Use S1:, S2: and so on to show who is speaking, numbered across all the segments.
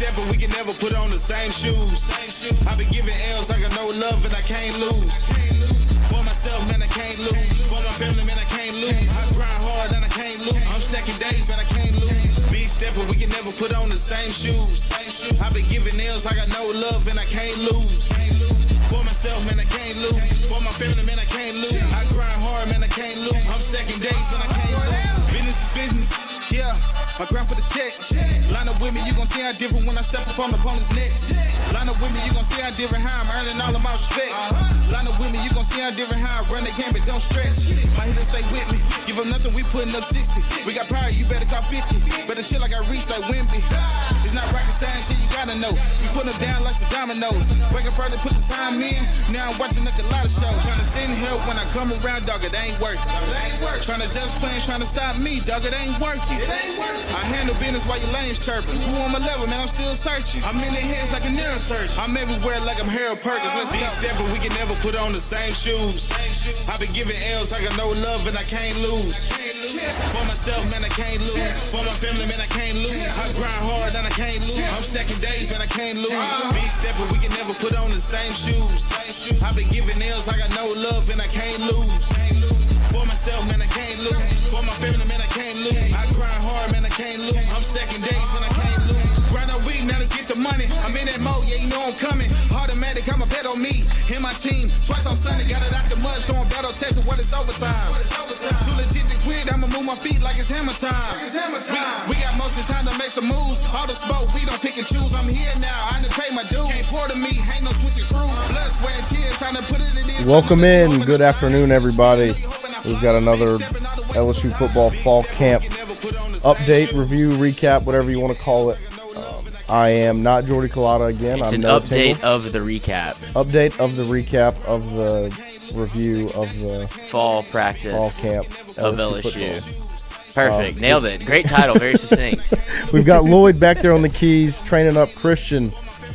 S1: step, but we can never put on the same shoes. I've been giving L's like I know love and I can't lose. For myself, man, I can't lose. For my family, man, I can't lose. I grind hard and I can't lose. I'm stacking days, man, I can't lose. Big step, but we can never put on the same shoes. I've been giving L's like I know love and I can't lose. For myself, man, I can't lose. For my family, man, I can't lose. I grind hard, man, I can't lose. I'm stacking days, man, I can't lose. Business is business, yeah. I grind for the check. Line up with me, you gon' see how different when I step up on the opponent's necks. Line up with me, you gon' see how different how I'm earning all of my respect. Line up with me, you gon' see how different how I run the game, but don't stretch. My hitters stay with me. Give them nothing, we putting up 60. We got power, you better call 50. Better chill like I reached like Wimby. It's not rocket science, shit you gotta know. We put them down like some dominoes. Wake up early, put the time in. Now I'm watching a lot of shows. Trying to send help when I come around, dog, it ain't working. Trying to just play, trying to stop me, dog, it ain't working. I handle business while your lanes chirping. Who on my level, man, I'm still searching. I'm in their heads like a neurosurgeon. I'm everywhere like I'm Harold Perkins. Let's be step, but we can never put on the same shoes. I've been giving L's like I know love and I can't lose. For myself, man, I can't lose. For my family, man, I can't lose. I grind hard and I can't lose. I'm stacking days, man, I can't lose. Big step, but we can never put on the same shoes. I've been giving L's like I know love and I can't lose. For myself, man, I can't lose. For my family, man, I can't lose. I grind hard, man, I can't lose. I'm stacking days, man, I can't lose. Grind all week, now let's get the money. I'm in that mode, yeah, you know I'm coming. Automatic, I'ma bet on me. And my team, twice on Sunday, got it out the mud, so I'm battle testing what it's overtime. Too legit to quit, I'ma move my feet like it's hammer time. We got most of the time to make some moves. All the smoke, we don't pick and choose. I'm here now, I done pay my dues. Can't pour to me, ain't no switching crew. Blood, sweat, and tears, time to put it in this.
S2: Welcome in. Good afternoon, everybody. We've got another LSU football fall camp update, review, recap, whatever you want to call it. I am not Jordy Culotta again.
S3: It's
S2: I'm
S3: an update of the recap.
S2: Update of the recap of the review of the
S3: fall practice
S2: fall camp
S3: of LSU.
S2: Football.
S3: Perfect. Nailed it. Great title. Very succinct.
S2: We've got Lloyd back there on the keys, training up Christian.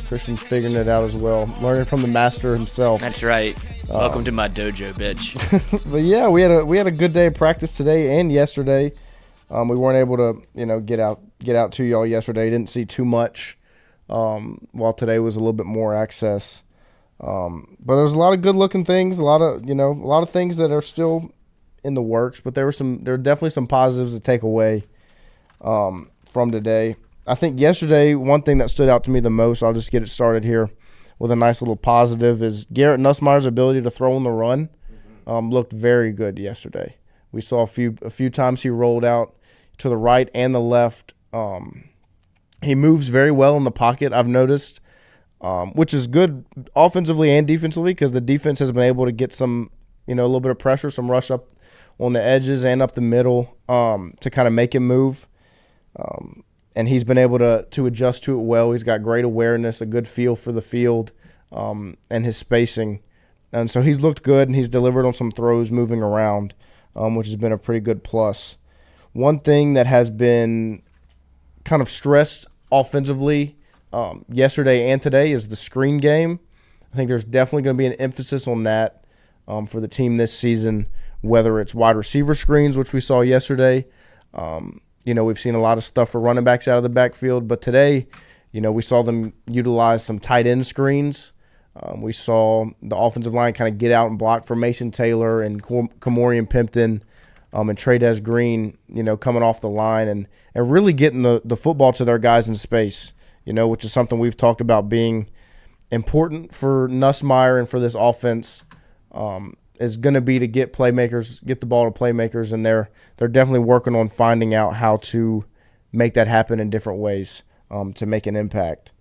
S2: Christian's figuring it out as well, learning from the master himself.
S3: That's right. Welcome to my dojo, bitch.
S2: But yeah, we had a good day of practice today and yesterday. We weren't able to get out to y'all yesterday. Didn't see too much. While today was a little bit more access. But there's a lot of good looking things. A lot of things that are still in the works. But there are definitely some positives to take away from today. I think yesterday, one thing that stood out to me the most, I'll just get it started here with a nice little positive, is Garrett Nussmeier's ability to throw on the run looked very good yesterday. We saw a few times he rolled out to the right and the left. He moves very well in the pocket, I've noticed, which is good offensively and defensively because the defense has been able to get some, a little bit of pressure, some rush up on the edges and up the middle to kind of make him move. And he's been able to adjust to it well. He's got great awareness, a good feel for the field, and his spacing. And so he's looked good, and he's delivered on some throws moving around, which has been a pretty good plus. One thing that has been kind of stressed offensively yesterday and today is the screen game. I think there's definitely going to be an emphasis on that for the team this season, whether it's wide receiver screens, which we saw yesterday. We've seen a lot of stuff for running backs out of the backfield, but today, we saw them utilize some tight end screens. We saw the offensive line kind of get out and block for Mason Taylor and Kamorian Pimpton and Trey'Dez Green, coming off the line and really getting the football to their guys in space, which is something we've talked about being important for Nussmeier and for this offense. Is going to be to get the ball to playmakers, and they're definitely working on finding out how to make that happen in different ways to make an impact.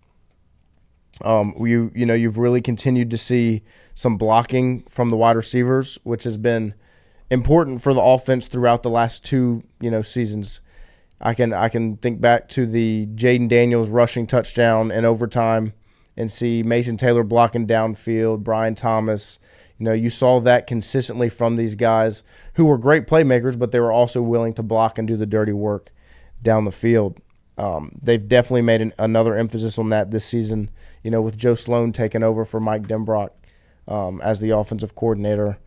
S2: You've really continued to see some blocking from the wide receivers, which has been important for the offense throughout the last two seasons. I can think back to the Jaden Daniels rushing touchdown in overtime and see Mason Taylor blocking downfield, Brian Thomas. You saw that consistently from these guys who were great playmakers, but they were also willing to block and do the dirty work down the field. They've definitely made another emphasis on that this season, with Joe Sloan taking over for Mike Denbrock as the offensive coordinator.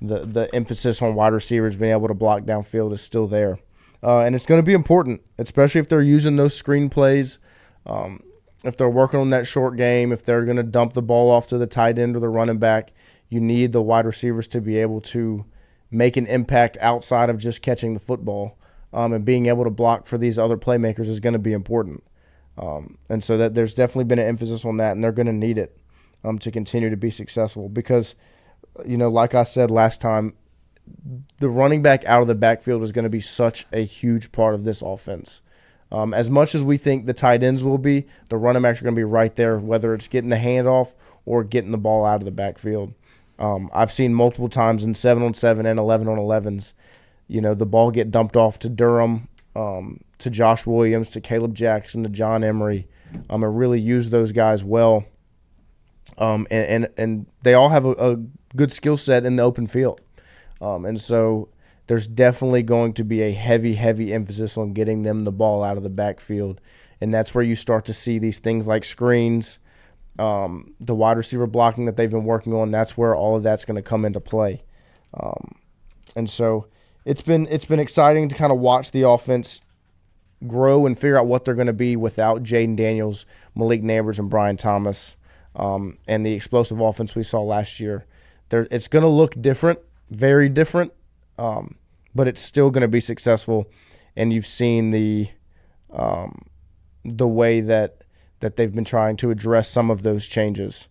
S2: The emphasis on wide receivers being able to block downfield is still there. And it's going to be important, especially if they're using those screen plays if they're working on that short game, if they're going to dump the ball off to the tight end or the running back, you need the wide receivers to be able to make an impact outside of just catching the football. And being able to block for these other playmakers is going to be important. And so that there's definitely been an emphasis on that, and they're going to need it to continue to be successful because, like I said last time, the running back out of the backfield is going to be such a huge part of this offense. As much as we think the tight ends will be, the running backs are going to be right there, whether it's getting the handoff or getting the ball out of the backfield. I've seen multiple times in 7-on-7 and 11-on-11s, the ball get dumped off to Durham, to Josh Williams, to Caleb Jackson, to John Emery, and really use those guys well. And they all have a good skill set in the open field. And so there's definitely going to be a heavy, heavy emphasis on getting them the ball out of the backfield. And that's where you start to see these things like screens, the wide receiver blocking that they've been working on. That's where all of that's going to come into play. And so it's been exciting to kind of watch the offense grow and figure out what they're going to be without Jaden Daniels, Malik Neighbors, and Brian Thomas, and the explosive offense we saw last year. It's going to look different, very different, but it's still going to be successful. And you've seen the way that they've been trying to address some of those changes.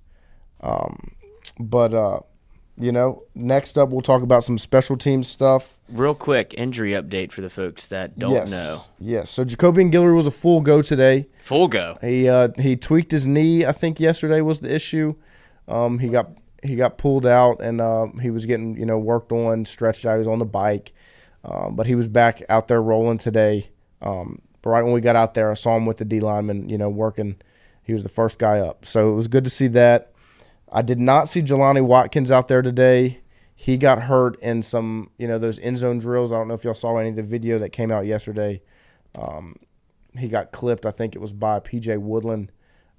S2: Next up we'll talk about some special teams stuff.
S3: Real quick, injury update for the folks that don't know.
S2: Yes. So Jacobian Guillory was a full go today.
S3: Full go.
S2: He tweaked his knee, I think yesterday was the issue. He got pulled out and he was getting, worked on, stretched out. He was on the bike. But he was back out there rolling today. Right when we got out there, I saw him with the D lineman, working. He was the first guy up. So it was good to see that. I did not see Jelani Watkins out there today. He got hurt in some, those end zone drills. I don't know if y'all saw any of the video that came out yesterday. He got clipped, I think it was by P.J. Woodland.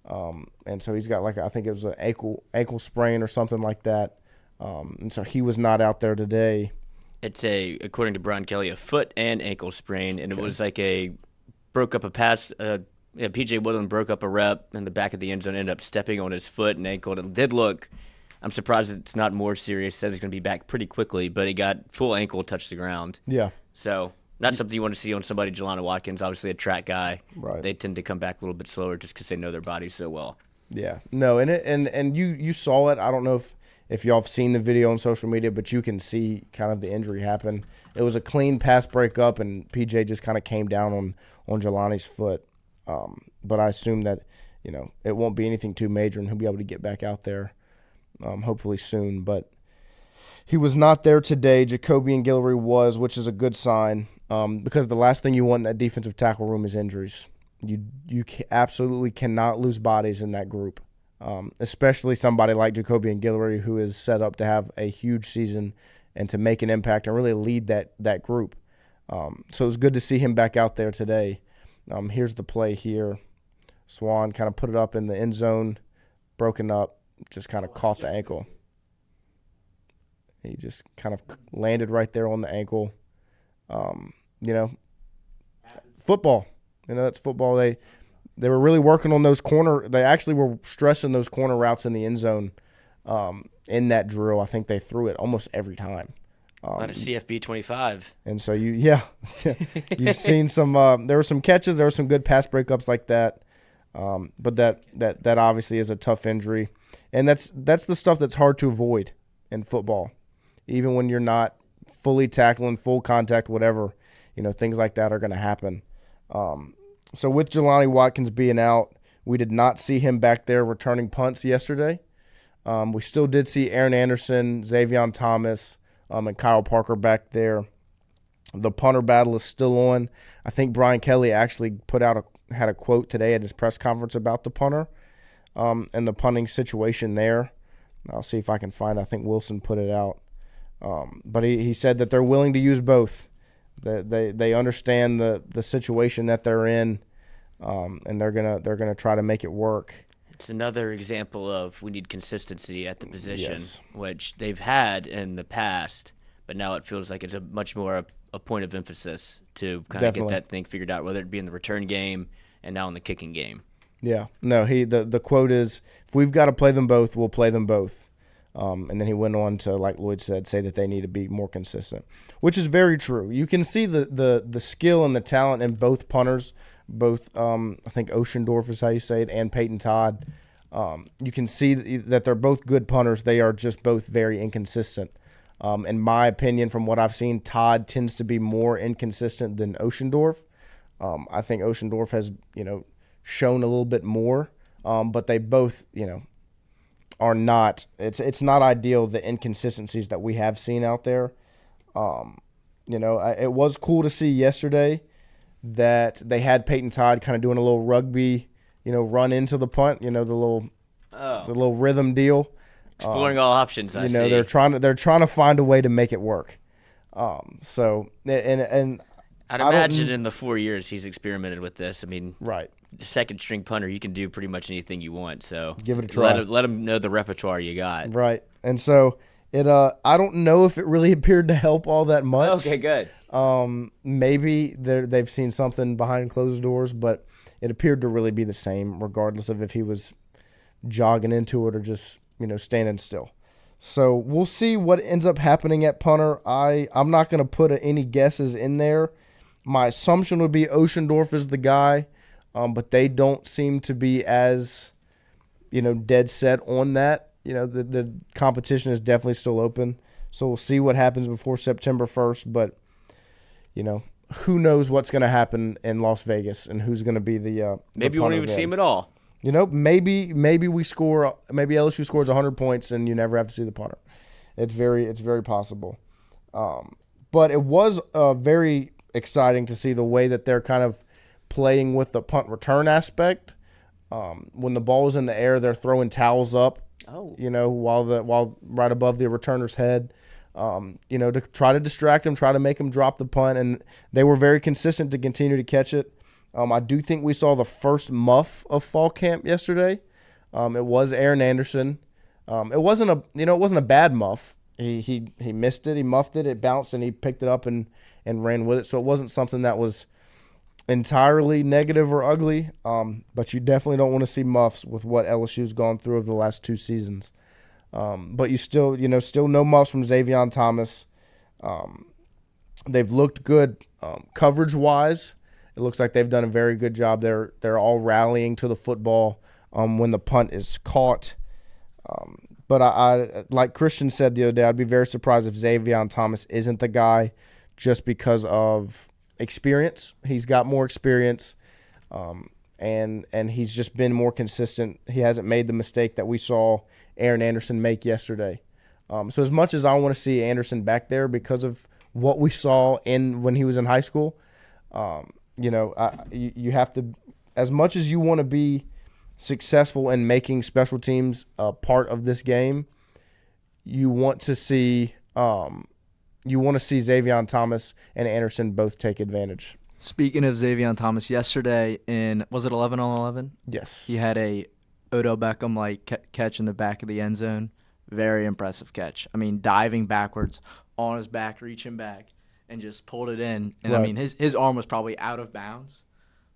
S2: And so he's got I think it was an ankle sprain or something like that. And so he was not out there today.
S3: It's according to Brian Kelly, a foot and ankle sprain, and it was like broke up a pass. P.J. Woodland broke up a rep in the back of the end zone, ended up stepping on his foot and ankle. It did look, I'm surprised it's not more serious. Said he's going to be back pretty quickly, but he got full ankle touch the ground.
S2: Yeah.
S3: So not something you want to see on somebody. Jelani Watkins, obviously a track guy.
S2: Right.
S3: They tend to come back a little bit slower just because they know their body so well.
S2: Yeah. No, and you saw it. I don't know if y'all have seen the video on social media, but you can see kind of the injury happen. It was a clean pass breakup, and PJ just kind of came down on Jelani's foot. But I assume that, it won't be anything too major, and he'll be able to get back out there hopefully soon. But he was not there today. Jacobian Guillory was, which is a good sign because the last thing you want in that defensive tackle room is injuries. You absolutely cannot lose bodies in that group, especially somebody like Jacobian Guillory, who is set up to have a huge season and to make an impact and really lead that group. So it was good to see him back out there today. Here's the play here. Swan kind of put it up in the end zone, broken up, just kind of caught the ankle. He just kind of landed right there on the ankle. Football. That's football. They were really working on those corner. They actually were stressing those corner routes in the end zone in that drill. I think they threw it almost every time.
S3: A lot of CFB 25.
S2: And so you've seen some. There were some catches. There were some good pass breakups like that. But that obviously is a tough injury, and that's the stuff that's hard to avoid in football, even when you're not fully tackling, full contact, whatever. Things like that are going to happen. So with Jelani Watkins being out, we did not see him back there returning punts yesterday. We still did see Aaron Anderson, Xavion Thomas, and Kyle Parker back there. The punter battle is still on. I think Brian Kelly actually had a quote today at his press conference about the punter and the punting situation there. I'll see if I can find it. I think Wilson put it out. But he said that they're willing to use both. They understand the situation that they're in, and they're gonna try to make it work.
S3: It's another example of we need consistency at the position,
S2: Yes.
S3: which they've had in the past, but now it feels like it's a much more a point of emphasis to kind of get
S2: Definitely.
S3: that thing figured out, whether it be in the return game and now in the kicking game.
S2: Yeah. No, the quote is, if we've got to play them both, we'll play them both. And then he went on to, like Lloyd said, say that they need to be more consistent, which is very true. You can see the skill and the talent in both punters, both I think Oceandorf is how you say it, and Peyton Todd. You can see that they're both good punters. They are just both very inconsistent. In my opinion, from what I've seen, Todd tends to be more inconsistent than Oceandorf. I think Oceandorf has, shown a little bit more, but they both, are not. It's not ideal, the inconsistencies that we have seen out there. It was cool to see yesterday that they had Peyton Todd kind of doing a little rugby, run into the punt, the little rhythm deal.
S3: Exploring all options. I see.
S2: They're trying to find a way to make it work. So
S3: I'd imagine in the 4 years he's experimented with this. I mean,
S2: right.
S3: Second string punter, you can do pretty much anything you want. So
S2: give it a try.
S3: Let him know the repertoire you got.
S2: Right. And so I don't know if it really appeared to help all that much.
S3: Okay, good.
S2: Maybe they've seen something behind closed doors, but it appeared to really be the same, regardless of if he was jogging into it or just standing still. So we'll see what ends up happening at punter. I'm not going to put any guesses in there. My assumption would be Oceandorf is the guy. But they don't seem to be as, dead set on that. The competition is definitely still open. So we'll see what happens before September 1st. But, who knows what's going to happen in Las Vegas and who's going to be the
S3: maybe you won't even see him at all.
S2: Maybe LSU scores 100 points and you never have to see the punter. It's very possible. But it was very exciting to see the way that they're kind of playing with the punt return aspect. When the ball is in the air, they're throwing towels up. While right above the returner's head. To try to distract him, try to make him drop the punt, and they were very consistent to continue to catch it. I do think we saw the first muff of fall camp yesterday. It was Aaron Anderson. It wasn't a bad muff. He missed it, he muffed it, it bounced, and he picked it up and ran with it. So it wasn't something that was entirely negative or ugly, but you definitely don't want to see muffs with what LSU's gone through over the last 2 seasons. But you still no muffs from Xavier Thomas. They've looked good coverage-wise. It looks like they've done a very good job. They're all rallying to the football when the punt is caught. But I like Christian said the other day, I'd be very surprised if Xavier Thomas isn't the guy just because of experience. He's got more experience, and he's just been more consistent. He hasn't made the mistake that we saw Aaron Anderson make yesterday. So as much as I want to see Anderson back there because of what we saw when he was in high school, you have to, as much as you want to be successful in making special teams a part of this game, you want to see Xavier Thomas and Anderson both take advantage.
S4: Speaking of Xavier Thomas, yesterday was it 11 on 11?
S2: Yes.
S4: He had a Odell Beckham catch in the back of the end zone. Very impressive catch. I mean, diving backwards on his back, reaching back, and just pulled it in. And
S2: right.
S4: I mean, his arm was probably out of bounds,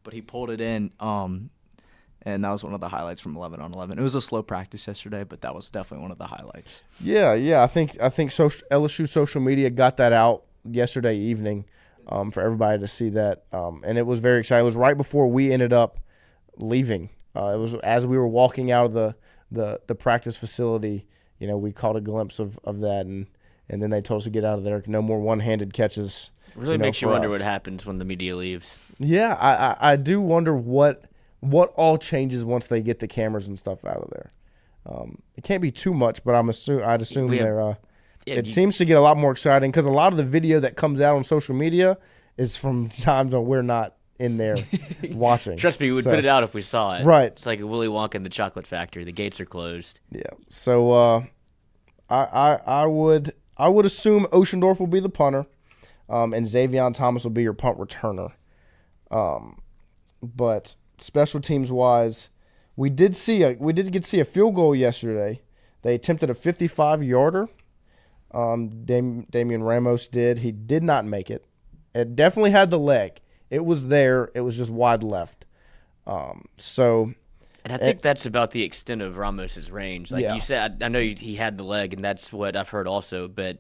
S4: but he pulled it in. And that was one of the highlights from 11 on 11. It was a slow practice yesterday, but that was definitely one of the highlights.
S2: Yeah. I think LSU social media got that out yesterday evening for everybody to see that, and it was very exciting. It was right before we ended up leaving. It was as we were walking out of the practice facility. We caught a glimpse of that, and then they told us to get out of there. No more one-handed catches.
S3: Really makes you wonder what happens when the media leaves.
S2: Yeah, I do wonder what all changes once they get the cameras and stuff out of there. It can't be too much, but I'd assume they're. It seems to get a lot more exciting because a lot of the video that comes out on social media is from times when we're not in there watching.
S3: Trust me, we would put it out if we saw it.
S2: Right.
S3: It's like Willy Wonka and the Chocolate Factory. The gates are closed.
S2: Yeah. So I would assume Oceandorf will be the punter, and Xavier Thomas will be your punt returner. But special teams wise, we did get to see a field goal yesterday. They attempted a 55-yarder. Damian Ramos did. He did not make it. It definitely had the leg. It was there. It was just wide left. So
S3: And I think that's about the extent of Ramos's range. Like you said, I know he had the leg, and that's what I've heard also, but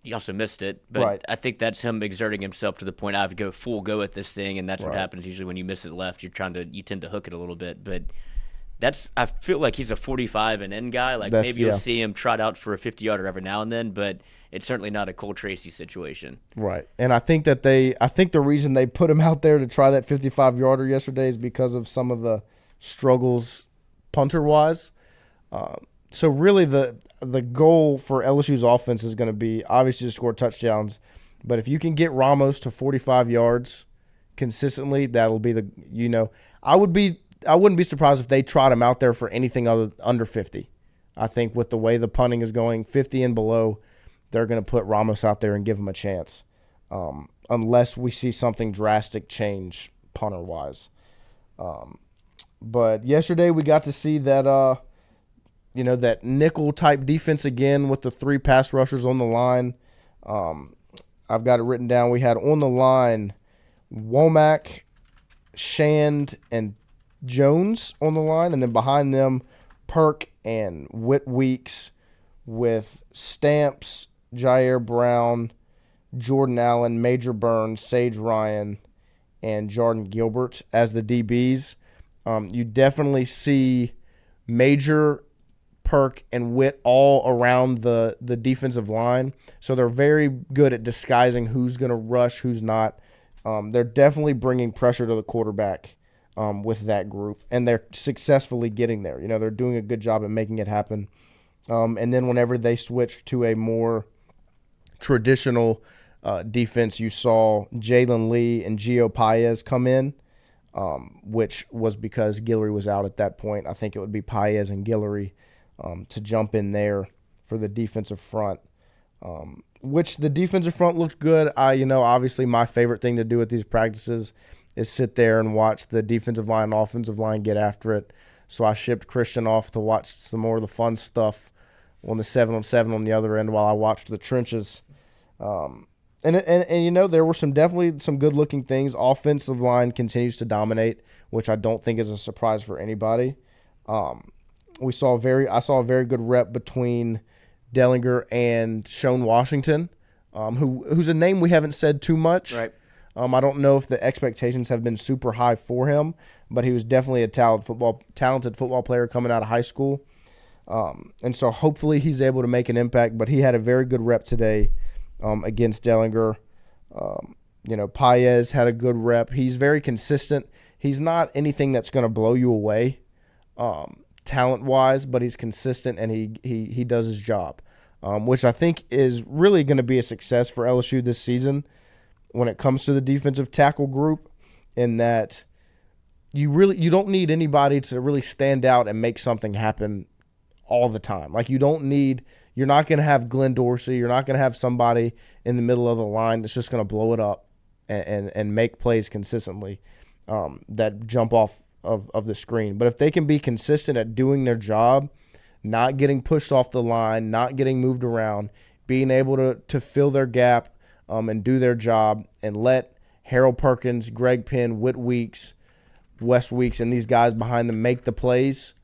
S3: he also missed it. But
S2: Right.
S3: I think that's him exerting himself to the point I have to go full go at this thing, and that's what
S2: Right.
S3: happens usually when you miss it left. You tend to hook it a little bit, but I feel like he's a 45 and in guy. Like maybe you'll see him trot out for a 50-yarder every now and then, but it's certainly not a Cole Tracy situation.
S2: Right. And I think the reason they put him out there to try that 55-yarder yesterday is because of some of the struggles punter-wise. So really the goal for LSU's offense is going to be obviously to score touchdowns, but if you can get Ramos to 45 yards consistently, that'll be I wouldn't be surprised if they trot him out there for anything under 50. I think with the way the punting is going, 50 and below, they're going to put Ramos out there and give him a chance, unless we see something drastic change punter-wise. But yesterday we got to see that that nickel-type defense again with the 3 pass rushers on the line. I've got it written down. We had on the line Womack, Shand, and Jones on the line, and then behind them Perk and Whit Weeks with Stamps, Jair Brown, Jordan Allen, Major Burns, Sage Ryan, and Jordan Gilbert as the DBs. You definitely see Major, Perk, and Whit all around the defensive line, so they're very good at disguising who's going to rush, who's not. They're definitely bringing pressure to the quarterback with that group, and they're successfully getting there. They're doing a good job at making it happen. And then whenever they switch to a more traditional defense, you saw Jalen Lee and Gio Paez come in, which was because Guillory was out at that point. I think it would be Paez and Guillory to jump in there for the defensive front, which the defensive front looked good. Obviously my favorite thing to do at these practices is sit there and watch the defensive line and offensive line get after it. So I shipped Christian off to watch some more of the fun stuff on the 7-on-7 on the other end while I watched the trenches. And there were definitely some good-looking things. Offensive line continues to dominate, which I don't think is a surprise for anybody. I saw a very good rep between Dellinger and Shone Washington, who's a name we haven't said too much.
S3: Right.
S2: I don't know if the expectations have been super high for him, but he was definitely a talented football player coming out of high school. And so hopefully he's able to make an impact, but he had a very good rep today against Dellinger. Paez had a good rep. He's very consistent. He's not anything that's going to blow you away talent-wise, but he's consistent and he does his job, which I think is really going to be a success for LSU this season when it comes to the defensive tackle group, in that you don't need anybody to really stand out and make something happen all the time. Like you're not going to have Glenn Dorsey. You're not going to have somebody in the middle of the line that's just going to blow it up and make plays consistently that jump off of the screen. But if they can be consistent at doing their job, not getting pushed off the line, not getting moved around, being able to fill their gap and do their job, and let Harold Perkins, Greg Penn, Whit Weeks, Wes Weeks, and these guys behind them make the plays,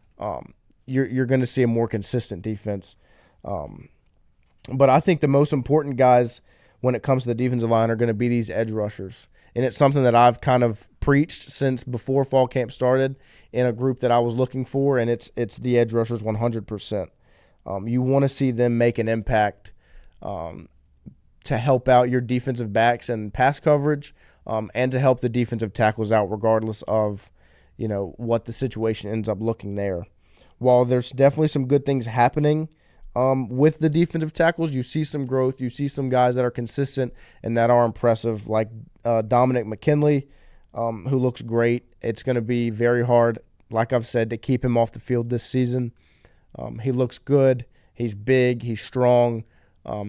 S2: you're going to see a more consistent defense. But I think the most important guys when it comes to the defensive line are going to be these edge rushers. And it's something that I've kind of preached since before fall camp started in a group that I was looking for, and it's the edge rushers 100%. You want to see them make an impact to help out your defensive backs and pass coverage, and to help the defensive tackles out regardless of what the situation ends up looking there. While there's definitely some good things happening with the defensive tackles, you see some growth. You see some guys that are consistent and that are impressive, like Dominic McKinley, who looks great. It's going to be very hard, like I've said, to keep him off the field this season. He looks good. He's big. He's strong.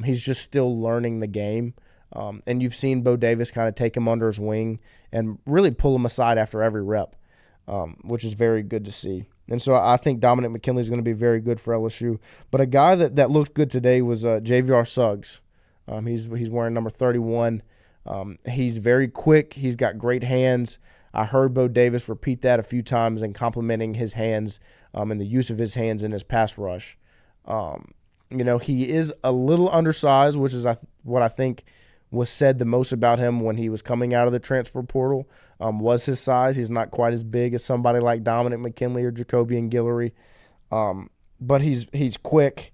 S2: He's just still learning the game. And you've seen Bo Davis kind of take him under his wing and really pull him aside after every rep, which is very good to see. And so I think Dominic McKinley is going to be very good for LSU. But a guy that looked good today was JVR Suggs. He's wearing number 31. He's very quick. He's got great hands. I heard Bo Davis repeat that a few times and complimenting his hands and the use of his hands in his pass rush. He is a little undersized, which is what I think was said the most about him when he was coming out of the transfer portal, was his size. He's not quite as big as somebody like Dominic McKinley or Jacoby and Guillory, but he's quick.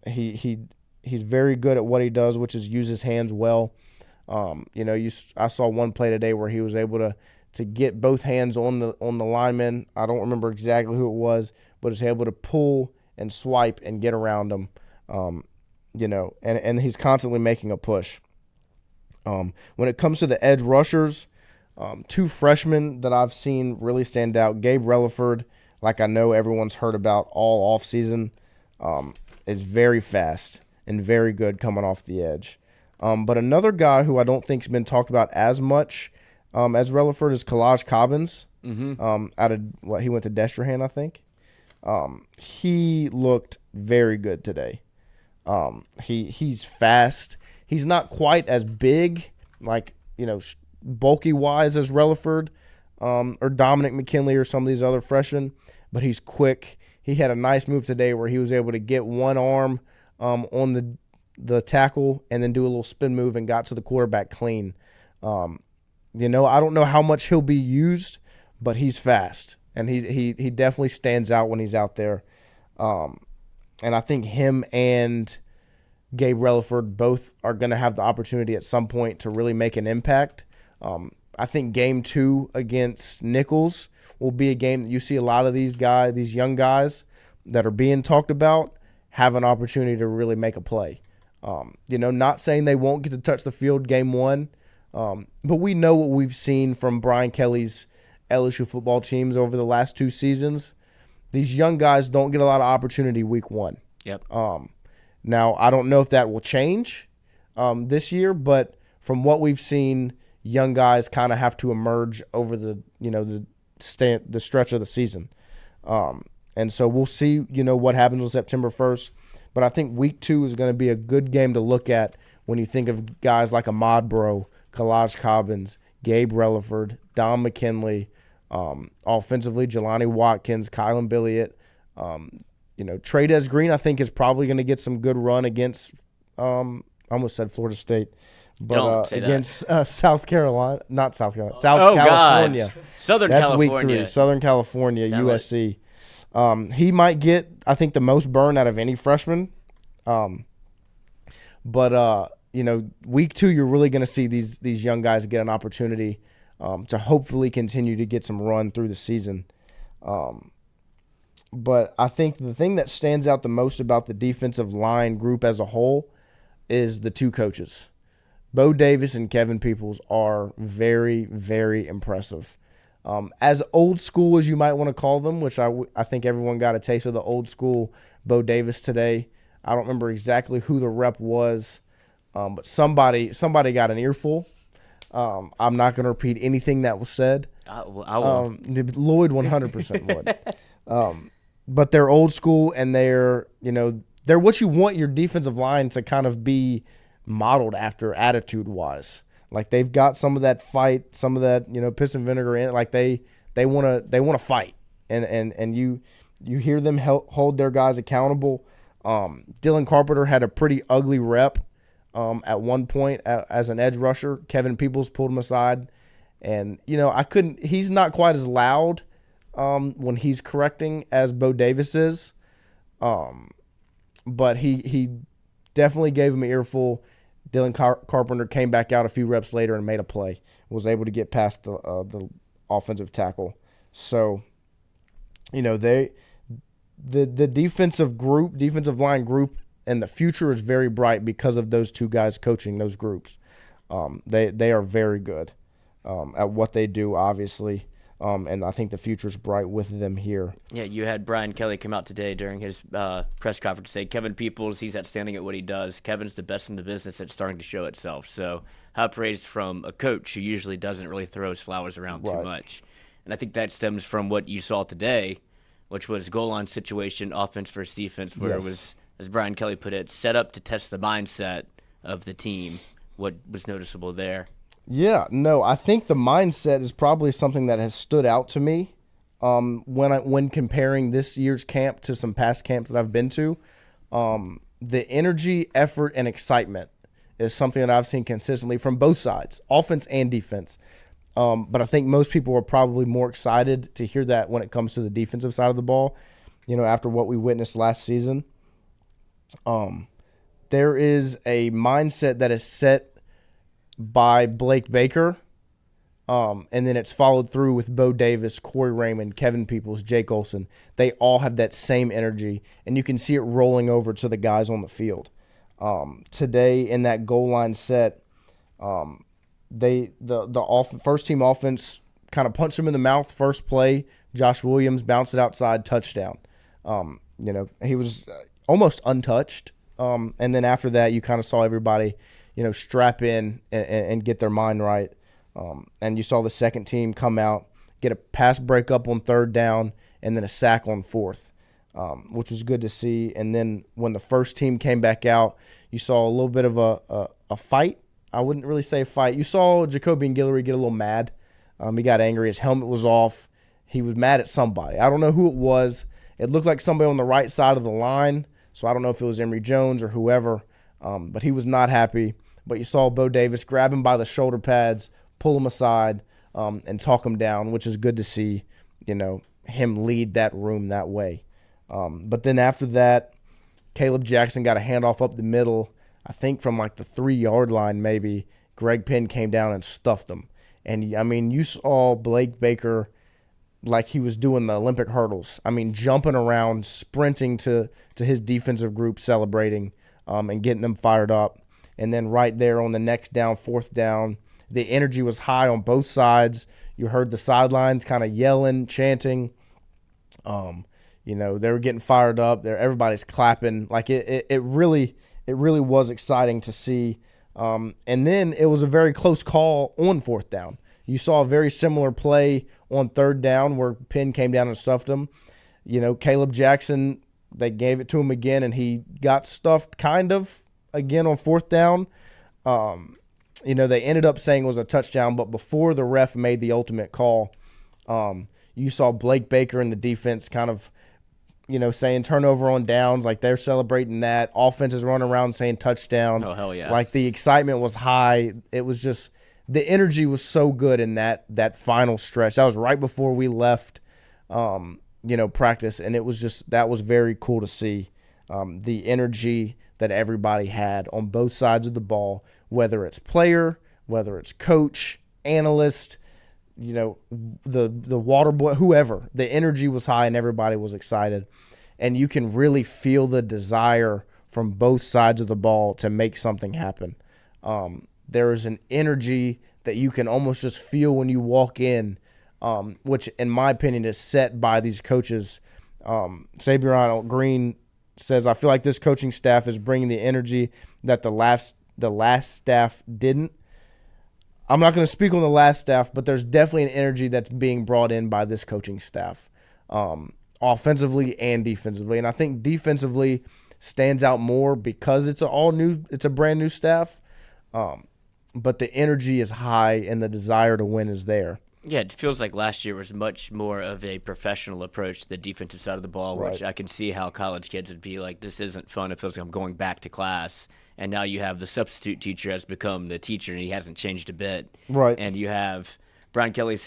S2: He's very good at what he does, which is use his hands well. I saw one play today where he was able to get both hands on the lineman. I don't remember exactly who it was, but was able to pull and swipe and get around him. And he's constantly making a push. When it comes to the edge rushers, two freshmen that I've seen really stand out. Gabe Relaford, like I know everyone's heard about all offseason, is very fast and very good coming off the edge. But another guy who I don't think's been talked about as much as Relaford is Kalaj Cobbins. He went to Destrehan, I think. He looked very good today. He's fast. He's not quite as big, bulky wise as Relaford or Dominic McKinley or some of these other freshmen, but he's quick. He had a nice move today where he was able to get one arm on the tackle and then do a little spin move and got to the quarterback clean. I don't know how much he'll be used, but he's fast, and he definitely stands out when he's out there. And I think him and Gabe Relaford both are going to have the opportunity at some point to really make an impact. I think game 2 against Nichols will be a game that you see a lot of these young guys that are being talked about have an opportunity to really make a play. Not saying they won't get to touch the field game 1, but we know what we've seen from Brian Kelly's LSU football teams over the last 2 seasons. These young guys don't get a lot of opportunity week 1.
S3: Yep.
S2: Now, I don't know if that will change this year, but from what we've seen, young guys kind of have to emerge over the stretch of the season. And so we'll see, what happens on September 1st. But I think week 2 is going to be a good game to look at when you think of guys like Ahmad Bro, Kalaj Cobbins, Gabe Relaford, Dom McKinley, offensively, Jelani Watkins, Kylan Billiott. Trades Green, I think, is probably going to get some good run against, I almost said Florida State, but against South Carolina, not South Carolina, California.
S3: God. Southern
S2: That's
S3: California.
S2: week 3, Southern California, USC. He might get, I think, the most burn out of any freshman. But week 2, you're really going to see these young guys get an opportunity to hopefully continue to get some run through the season. But I think the thing that stands out the most about the defensive line group as a whole is the 2 coaches. Bo Davis and Kevin Peoples are very, very impressive. As old school as you might want to call them, which I think everyone got a taste of the old school Bo Davis today. I don't remember exactly who the rep was, but somebody got an earful. I'm not going to repeat anything that was said.
S3: I will.
S2: Lloyd 100% would. But they're old school, and they're what you want your defensive line to kind of be modeled after attitude-wise. Like, they've got some of that fight, some of that, piss and vinegar in it. Like, they want to fight, and you hear them hold their guys accountable. Dylan Carpenter had a pretty ugly rep at one point as an edge rusher. Kevin Peoples pulled him aside, and he's not quite as loud when he's correcting as Bo Davis is, but he definitely gave him an earful. Dylan Carpenter came back out a few reps later and made a play. Was able to get past the offensive tackle. So, the defensive line group, and the future is very bright because of those 2 guys coaching those groups. They are very good at what they do, obviously. And I think the future's bright with them here.
S3: Yeah, you had Brian Kelly come out today during his press conference to say Kevin Peoples, he's outstanding at what he does. Kevin's the best in the business. It's starting to show itself. So high praise from a coach who usually doesn't really throw his flowers around too much. And I think that stems from what you saw today, which was goal line situation, offense versus defense, where it was, as Brian Kelly put it, set up to test the mindset of the team. What was noticeable there?
S2: Yeah, no, I think the mindset is probably something that has stood out to me when comparing this year's camp to some past camps that I've been to. The energy, effort, and excitement is something that I've seen consistently from both sides, offense and defense. But I think most people are probably more excited to hear that when it comes to the defensive side of the ball, after what we witnessed last season. There is a mindset that is set by Blake Baker, and then it's followed through with Bo Davis, Corey Raymond, Kevin Peoples, Jake Olson. They all have that same energy, and you can see it rolling over to the guys on the field. Today in that goal line set, the first team offense kind of punched him in the mouth first play. Josh Williams bounced it outside, touchdown. He was almost untouched. And then after that, you kind of saw everybody, strap in and get their mind right. And you saw the second team come out, get a pass breakup on third down, and then a sack on fourth, which was good to see. And then when the first team came back out, you saw a little bit of a fight. I wouldn't really say fight. You saw Jacoby and Guillory get a little mad. He got angry. His helmet was off. He was mad at somebody. I don't know who it was. It looked like somebody on the right side of the line, so I don't know if it was Emory Jones or whoever, but he was not happy. But you saw Bo Davis grab him by the shoulder pads, pull him aside, and talk him down, which is good to see, him lead that room that way. But then after that, Caleb Jackson got a handoff up the middle, I think from like the 3-yard line maybe. Greg Penn came down and stuffed him. And, I mean, you saw Blake Baker like he was doing the Olympic hurdles. I mean, jumping around, sprinting to his defensive group, celebrating and getting them fired up. And then right there on the next down, fourth down, the energy was high on both sides. You heard the sidelines kind of yelling, chanting. They were getting fired up. Everybody's clapping. Like it really was exciting to see. And then it was a very close call on fourth down. You saw a very similar play on third down where Penn came down and stuffed him. Caleb Jackson, they gave it to him again, and he got stuffed kind of again on fourth down. They ended up saying it was a touchdown, but before the ref made the ultimate call, you saw Blake Baker and the defense kind of, saying turnover on downs, like they're celebrating that. Offense is running around saying touchdown.
S3: Oh, hell yeah.
S2: Like the excitement was high. It was just the energy was so good in that final stretch. That was right before we left, practice, and it was just that was very cool to see the energy that everybody had on both sides of the ball, whether it's player, whether it's coach, analyst, the water boy, whoever. The energy was high and everybody was excited, and you can really feel the desire from both sides of the ball to make something happen. There is an energy that you can almost just feel when you walk in, which in my opinion is set by these coaches. Sabian Green says, I feel like this coaching staff is bringing the energy that the last staff didn't. I'm not going to speak on the last staff, but there's definitely an energy that's being brought in by this coaching staff, offensively and defensively. And I think defensively stands out more because it's a brand new staff. But the energy is high and the desire to win is there.
S3: Yeah, it feels like last year was much more of a professional approach to the defensive side of the ball, which I can see how college kids would be like, this isn't fun. It feels like I'm going back to class. And now you have the substitute teacher has become the teacher, and he hasn't changed a bit.
S2: Right.
S3: And you have Brian Kelly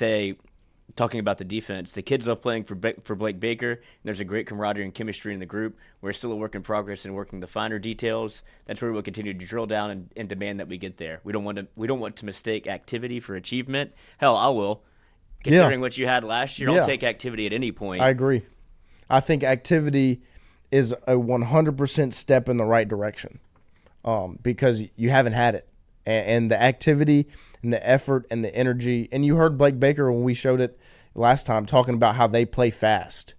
S3: talking about the defense, the kids love playing for Blake Baker. There's a great camaraderie and chemistry in the group. We're still a work in progress and working the finer details. That's where we'll continue to drill down and demand that we get there. We don't want to mistake activity for achievement. Hell, I will. Considering what you had last year, I'll take activity at any point.
S2: I agree. I think activity is a 100% step in the right direction because you haven't had it. And the activity and the effort and the energy. And you heard Blake Baker when we showed it last time talking about how they play fast.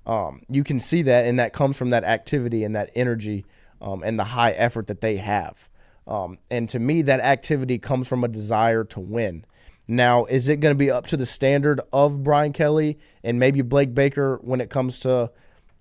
S2: You can see that, and that comes from that activity and that energy and the high effort that they have. And to me, that activity comes from a desire to win. Now, is it going to be up to the standard of Brian Kelly and maybe Blake Baker when it comes to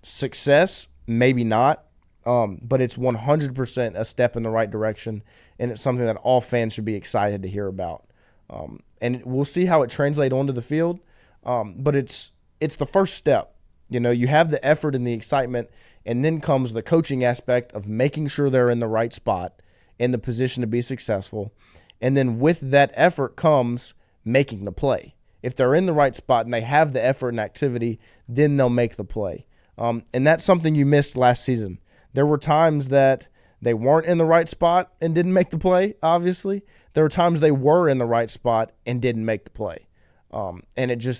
S2: success? Maybe not. But it's 100% a step in the right direction, and it's something that all fans should be excited to hear about. And we'll see how it translates onto the field. But it's the first step. You have the effort and the excitement, and then comes the coaching aspect of making sure they're in the right spot, in the position to be successful. And then with that effort comes making the play. If they're in the right spot and they have the effort and activity, then they'll make the play. And that's something you missed last season. There were times that they weren't in the right spot and didn't make the play, obviously. There were times they were in the right spot and didn't make the play. And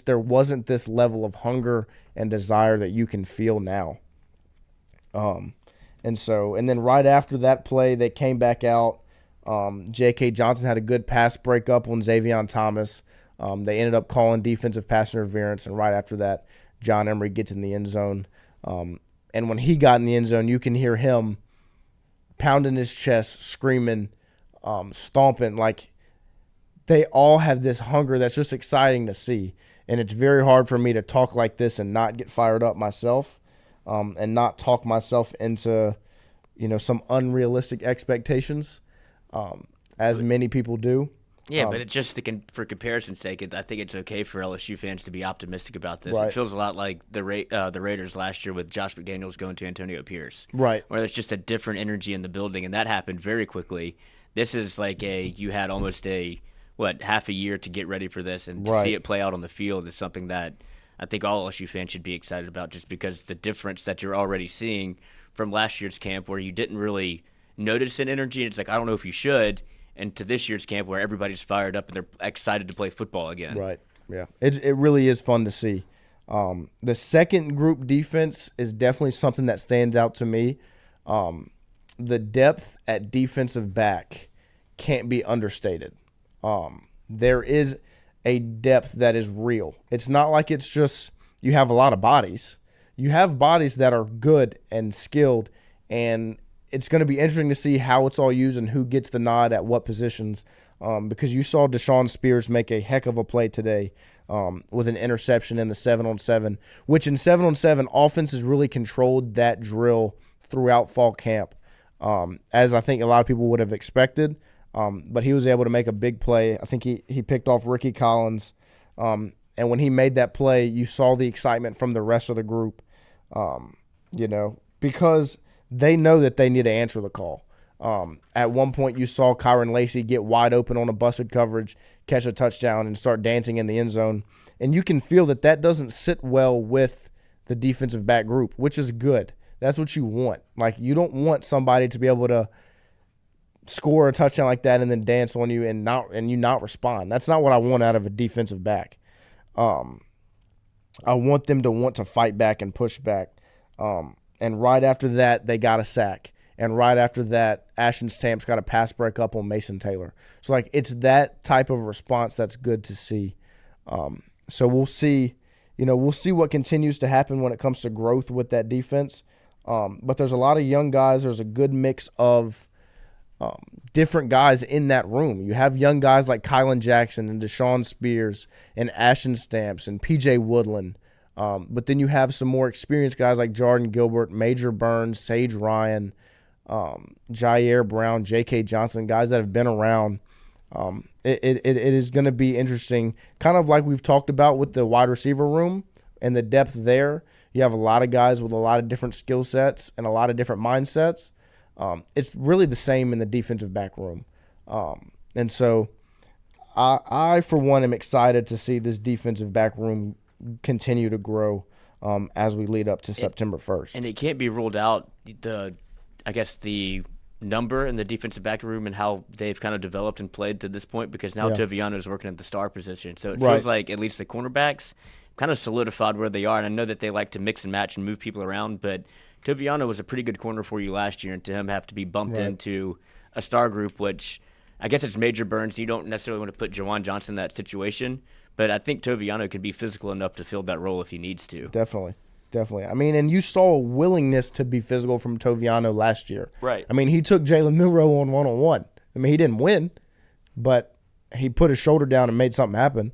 S2: there wasn't this level of hunger and desire that you can feel now. And then right after that play, they came back out. J.K. Johnson had a good pass breakup on Xavion Thomas. They ended up calling defensive pass interference, and right after that, John Emery gets in the end zone. And when he got in the end zone, you can hear him pounding his chest, screaming, stomping. Like, they all have this hunger that's just exciting to see. And it's very hard for me to talk like this and not get fired up myself, and not talk myself into, some unrealistic expectations, as many people do.
S3: Yeah, but it just for comparison's sake, I think it's okay for LSU fans to be optimistic about this.
S2: Right.
S3: It feels a lot like the Raiders last year with Josh McDaniels going to Antonio Pierce,
S2: Right.
S3: where there's just a different energy in the building, and that happened very quickly. This is like you had almost half a year to get ready for this, and to see it play out on the field is something that I think all LSU fans should be excited about, just because the difference that you're already seeing from last year's camp, where you didn't really notice an energy. It's like, I don't know if you should. And to this year's camp, where everybody's fired up and they're excited to play football again.
S2: Right. Yeah. It really is fun to see. The second group defense is definitely something that stands out to me. The depth at defensive back can't be understated. There is a depth that is real. It's not like it's just you have a lot of bodies. You have bodies that are good and skilled, and it's going to be interesting to see how it's all used and who gets the nod at what positions, because you saw Deshaun Spears make a heck of a play today with an interception in the 7-on-7, which in 7-on-7, offenses really controlled that drill throughout fall camp, as I think a lot of people would have expected. But he was able to make a big play. I think he picked off Ricky Collins, and when he made that play, you saw the excitement from the rest of the group, because they know that they need to answer the call. At one point, you saw Kyron Lacey get wide open on a busted coverage, catch a touchdown, and start dancing in the end zone. And you can feel that doesn't sit well with the defensive back group, which is good. That's what you want. Like, you don't want somebody to be able to score a touchdown like that and then dance on you and not respond. That's not what I want out of a defensive back. I want them to want to fight back and push back. And right after that, they got a sack. And right after that, Ashton Stamp's got a pass break up on Mason Taylor. So, it's that type of response that's good to see. So we'll see, what continues to happen when it comes to growth with that defense. But there's a lot of young guys. There's a good mix of different guys in that room. You have young guys like Kylan Jackson and Deshaun Spears and Ashton Stamps and P.J. Woodland. But then you have some more experienced guys like Jordan Gilbert, Major Burns, Sage Ryan, Jair Brown, J.K. Johnson, guys that have been around. It is going to be interesting, kind of like we've talked about with the wide receiver room and the depth there. You have a lot of guys with a lot of different skill sets and a lot of different mindsets. It's really the same in the defensive back room. And so I, for one, am excited to see this defensive back room continue to grow as we lead up to September 1st.
S3: And it can't be ruled out, the number in the defensive back room and how they've kind of developed and played to this point, because now Toviano is working at the star position. So it feels like at least the cornerbacks kind of solidified where they are. And I know that they like to mix and match and move people around, but Toviano was a pretty good corner for you last year, and to him have to be bumped into a star group, which I guess it's Major Burns. You don't necessarily want to put Jawan Johnson in that situation, but I think Toviano can be physical enough to fill that role if he needs to.
S2: Definitely. I mean, and you saw a willingness to be physical from Toviano last year.
S3: Right.
S2: I mean, he took Jalen Milroe on one-on-one. I mean, he didn't win, but he put his shoulder down and made something happen.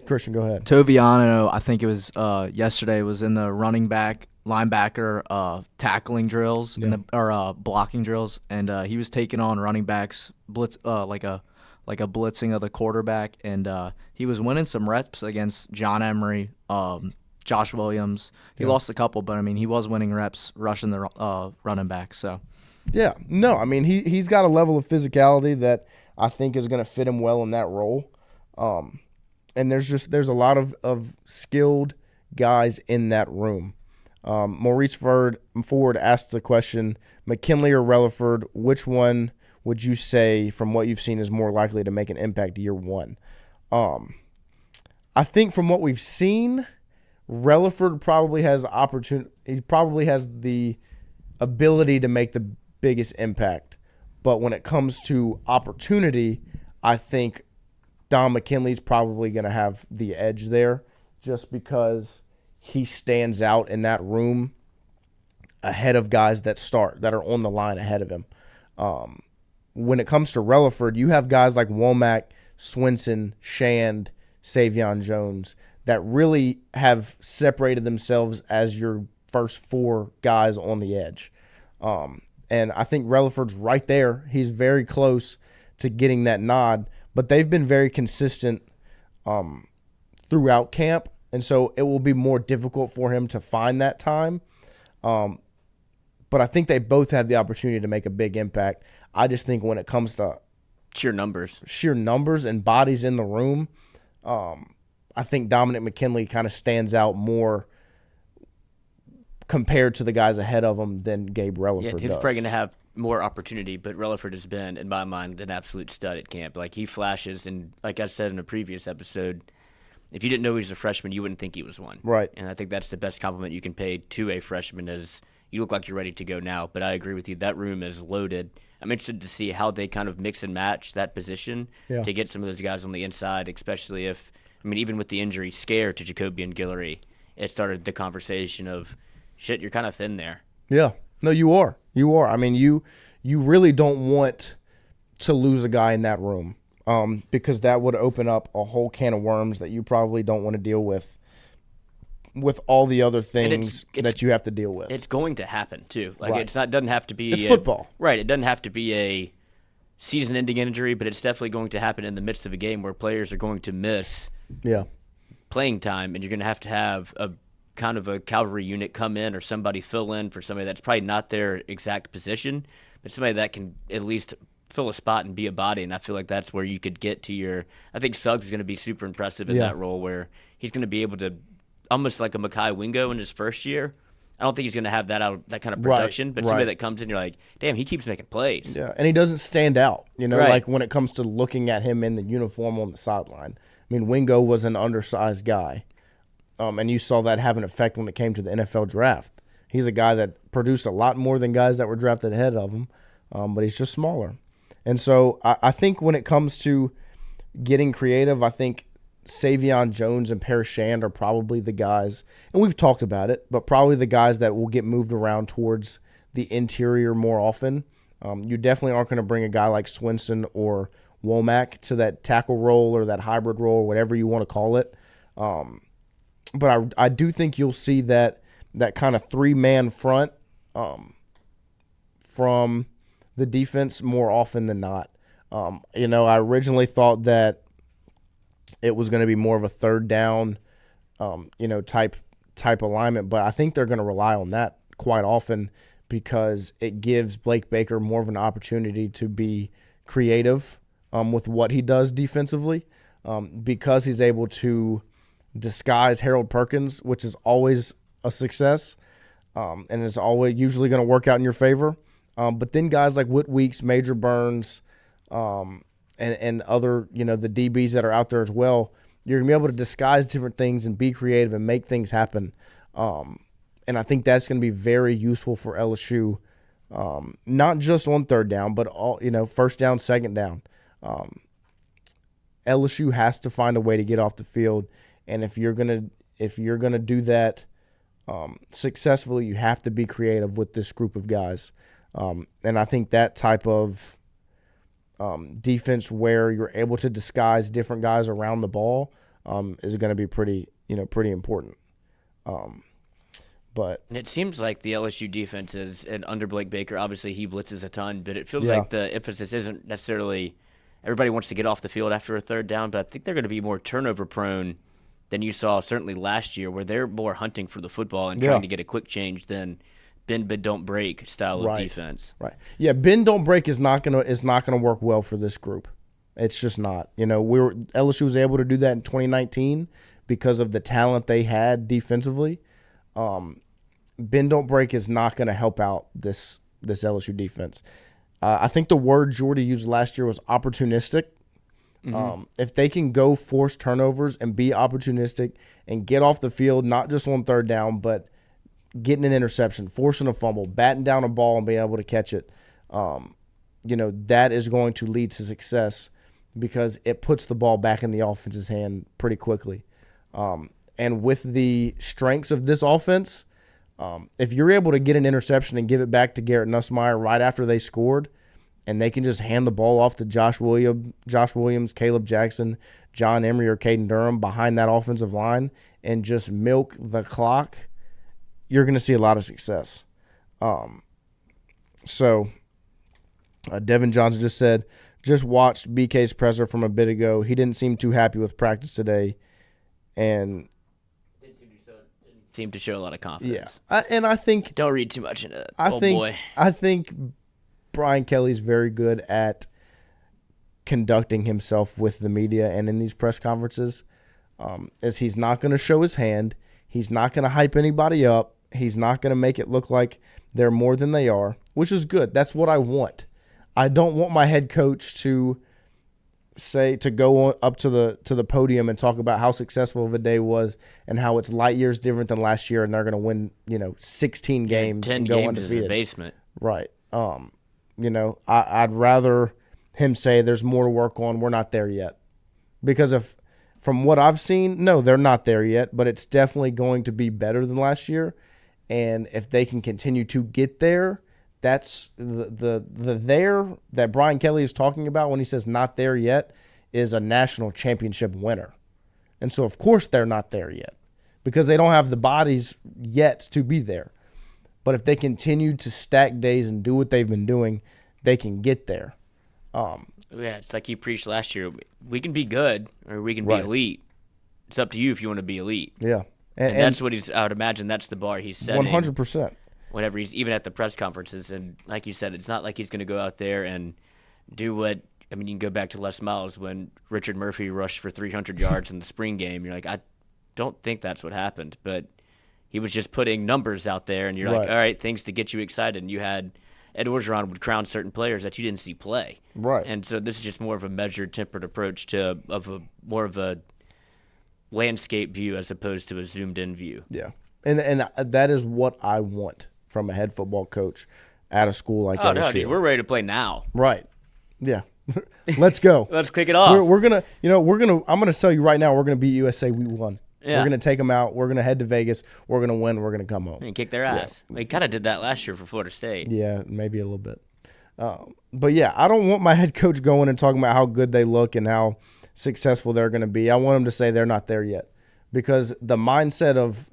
S2: Christian, go ahead.
S4: Toviano, I think it was yesterday, was in the running back, linebacker tackling drills or blocking drills, and he was taking on running backs blitz like a like a blitzing of the quarterback, and he was winning some reps against John Emery, Josh Williams. He lost a couple, but I mean he was winning reps rushing the running back. So
S2: yeah, no, I mean he's got a level of physicality that I think is going to fit him well in that role. And there's a lot of skilled guys in that room. Maurice Ford asked the question, McKinley or Relaford, which one would you say from what you've seen is more likely to make an impact year one? I think from what we've seen, Relaford probably has the opportunity. He probably has the ability to make the biggest impact. But when it comes to opportunity, I think Don McKinley's probably going to have the edge there just because he stands out in that room ahead of guys that are on the line ahead of him. When it comes to Relaford, you have guys like Womack, Swinson, Shand, Savion Jones that really have separated themselves as your first four guys on the edge. And I think Relaford's right there. He's very close to getting that nod, but they've been very consistent throughout camp, and so it will be more difficult for him to find that time. But I think they both have the opportunity to make a big impact. I just think when it comes to
S3: sheer numbers
S2: and bodies in the room, I think Dominic McKinley kind of stands out more compared to the guys ahead of him than Gabe Relaford does.
S3: He's probably going to have more opportunity, but Relaford has been, in my mind, an absolute stud at camp. Like, he flashes, and like I said in a previous episode, if you didn't know he was a freshman, you wouldn't think he was one.
S2: Right.
S3: And I think that's the best compliment you can pay to a freshman is you look like you're ready to go now. But I agree with you. That room is loaded. I'm interested to see how they kind of mix and match that position to get some of those guys on the inside, especially if, I mean, even with the injury scare to Jacoby and Guillory, it started the conversation of, shit, you're kind of thin there.
S2: Yeah. No, you are. You are. I mean, you really don't want to lose a guy in that room because that would open up a whole can of worms that you probably don't want to deal with all the other things that you have to deal with.
S3: It's going to happen, too. Like,
S2: Right.
S3: doesn't have to be
S2: It's football.
S3: Right. It doesn't have to be a season-ending injury, but it's definitely going to happen in the midst of a game where players are going to miss playing time, and you're going to have a kind of a cavalry unit come in or somebody fill in for somebody that's probably not their exact position, but somebody that can at least fill a spot and be a body. And I feel like that's where you could get to your – I think Suggs is going to be super impressive in that role where he's going to be able to – almost like a Mekhi Wingo in his first year. I don't think he's going to have that kind of production, but somebody that comes in, you're like, damn, he keeps making plays.
S2: Yeah, and he doesn't stand out, like when it comes to looking at him in the uniform on the sideline. I mean, Wingo was an undersized guy. And you saw that have an effect when it came to the NFL draft. He's a guy that produced a lot more than guys that were drafted ahead of him, but he's just smaller. And so I think when it comes to getting creative, I think Savion Jones and Paris Shand are probably the guys, and we've talked about it, but probably the guys that will get moved around towards the interior more often. You definitely aren't going to bring a guy like Swinson or Womack to that tackle role or that hybrid role or whatever you want to call it. But I do think you'll see that kind of three-man front from the defense more often than not. I originally thought that it was going to be more of a third down, type alignment, but I think they're going to rely on that quite often because it gives Blake Baker more of an opportunity to be creative with what he does defensively because he's able to disguise Harold Perkins, which is always a success, and it's always usually going to work out in your favor. But then guys like Whit Weeks, Major Burns, and other, the DBs that are out there as well, you're going to be able to disguise different things and be creative and make things happen. And I think that's going to be very useful for LSU, not just on third down, but all first down, second down. LSU has to find a way to get off the field. And if you're gonna do that successfully, you have to be creative with this group of guys. And I think that type of defense where you're able to disguise different guys around the ball is going to be pretty important. But
S3: and it seems like the LSU defense is, and under Blake Baker, obviously he blitzes a ton, but it feels like the emphasis isn't necessarily everybody wants to get off the field after a third down, but I think they're going to be more turnover prone than you saw certainly last year, where they're more hunting for the football and trying to get a quick change than bend but don't break style of defense.
S2: Right. Yeah, bend don't break is not gonna work well for this group. It's just not. LSU was able to do that in 2019 because of the talent they had defensively. Bend don't break is not going to help out this LSU defense. I think the word Jordy used last year was opportunistic. If they can go force turnovers and be opportunistic and get off the field, not just on third down, but getting an interception, forcing a fumble, batting down a ball and being able to catch it, that is going to lead to success because it puts the ball back in the offense's hand pretty quickly. And with the strengths of this offense, if you're able to get an interception and give it back to Garrett Nussmeier right after they scored, and they can just hand the ball off to Josh Williams, Caleb Jackson, John Emery, or Caden Durham behind that offensive line and just milk the clock, you're going to see a lot of success. Devin Johnson just said, just watched BK's presser from a bit ago. He didn't seem too happy with practice today. And
S3: didn't seem to show a lot of confidence.
S2: Yeah. I think...
S3: Don't read too much into it.
S2: Boy. I think Brian Kelly's very good at conducting himself with the media and in these press conferences. Is he's not going to show his hand. He's not going to hype anybody up. He's not going to make it look like they're more than they are, which is good. That's what I want. I don't want my head coach to go up to the podium and talk about how successful of a day was and how it's light years different than last year and they're going to win 16 games
S3: 10
S2: and go
S3: games
S2: undefeated.
S3: is the basement.
S2: Right. I'd rather him say there's more to work on. We're not there yet. Because from what I've seen, no, they're not there yet, but it's definitely going to be better than last year. And if they can continue to get there, that's the there that Brian Kelly is talking about when he says not there yet is a national championship winner. And so, of course, they're not there yet because they don't have the bodies yet to be there. But if they continue to stack days and do what they've been doing, they can get there.
S3: It's like you preached last year. We can be good or we can be elite. It's up to you if you want to be elite.
S2: Yeah.
S3: And that's what I would imagine that's the bar he's setting.
S2: 100%.
S3: Whenever he's even at the press conferences. And like you said, it's not like he's going to go out there and do what – you can go back to Les Miles when Richard Murphy rushed for 300 yards in the spring game. You're like, I don't think that's what happened. But he was just putting numbers out there, and you're like, all right, things to get you excited. And you had Ed Orgeron would crown certain players that you didn't see play.
S2: Right.
S3: And so this is just more of a measured, tempered approach to more of a landscape view as opposed to a zoomed-in view.
S2: Yeah. And that is what I want from a head football coach at a school like LSU.
S3: No, dude, we're ready to play now.
S2: Right. Yeah. Let's go.
S3: Let's kick it off.
S2: I'm gonna tell you right now, we're gonna beat USA week 1.
S3: Yeah.
S2: We're gonna take them out. We're gonna head to Vegas. We're gonna win. We're gonna come home
S3: and kick their ass. Yeah. We kind of did that last year for Florida State.
S2: Yeah, maybe a little bit. But yeah, I don't want my head coach going and talking about how good they look and how successful they're gonna be. I want them to say they're not there yet, because the mindset of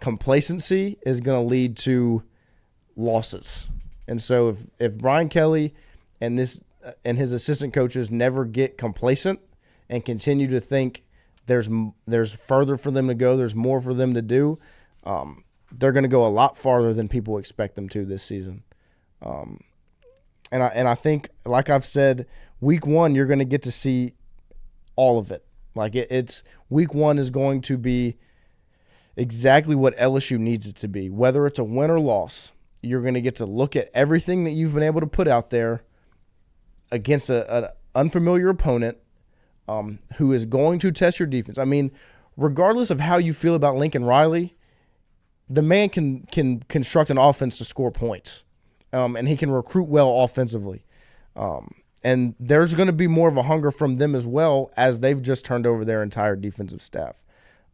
S2: complacency is gonna lead to losses. And so if Brian Kelly and his assistant coaches never get complacent and continue to think there's further for them to go, there's more for them to do, they're going to go a lot farther than people expect them to this season. And I think, like I've said, week 1 you're going to get to see all of it. Like it's week 1 is going to be exactly what LSU needs it to be, whether it's a win or loss. You're going to get to look at everything that you've been able to put out there against an unfamiliar opponent who is going to test your defense. Regardless of how you feel about Lincoln Riley, the man can construct an offense to score points, and he can recruit well offensively. And there's going to be more of a hunger from them as well, as they've just turned over their entire defensive staff.